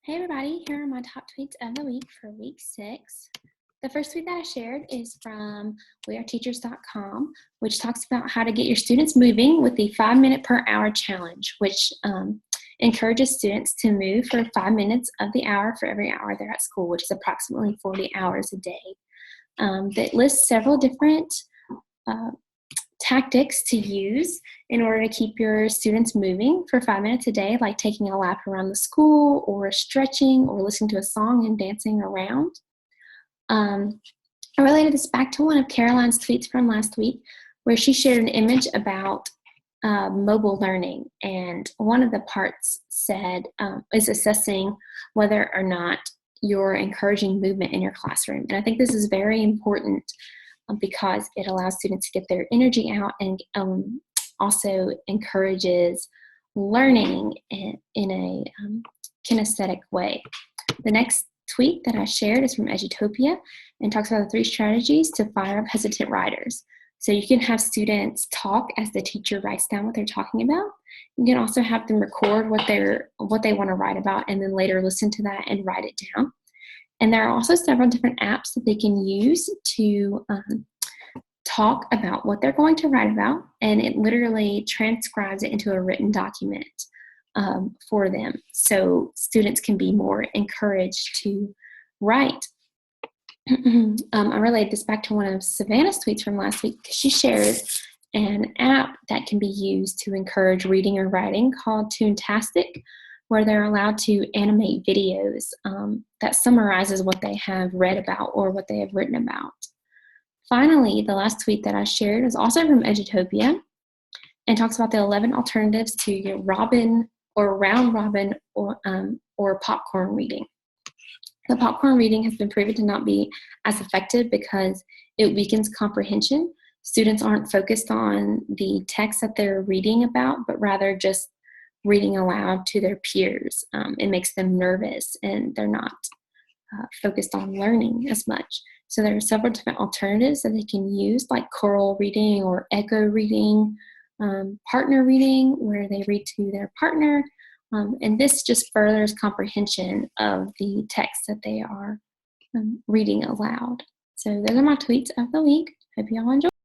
Hey everybody, here are my top tweets of the week for week 6. The first tweet that I shared is from weareteachers.com, which talks about how to get your students moving with the 5-minute per hour challenge, which encourages students to move for 5 minutes of the hour for every hour they're at school, which is approximately 40 hours a day. That lists several different tactics to use in order to keep your students moving for 5 minutes a day, like taking a lap around the school or stretching or listening to a song and dancing around. I related this back to one of Caroline's tweets from last week where she shared an image about mobile learning, and one of the parts said is assessing whether or not you're encouraging movement in your classroom. And I think this is very important because it allows students to get their energy out and also encourages learning in a kinesthetic way. The next tweet that I shared is from TTotW and talks about the 3 strategies to fire up hesitant writers. So you can have students talk as the teacher writes down what they're talking about. You can also have them record what they want to write about and then later listen to that and write it down. And there are also several different apps that they can use to talk about what they're going to write about, and it literally transcribes it into a written document for them. So students can be more encouraged to write. I relayed this back to one of Savannah's tweets from last week because she shared an app that can be used to encourage reading or writing called Toontastic, where they're allowed to animate videos that summarizes what they have read about or what they have written about. Finally, the last tweet that I shared is also from Edutopia and talks about the 11 alternatives to your robin or round robin or popcorn reading. The popcorn reading has been proven to not be as effective because it weakens comprehension. Students aren't focused on the text that they're reading about, but rather just reading aloud to their peers. It makes them nervous and they're not focused on learning as much. So there are several different alternatives that they can use, like choral reading or echo reading, partner reading, where they read to their partner. And this just furthers comprehension of the text that they are reading aloud. So those are my tweets of the week. Hope you all enjoy.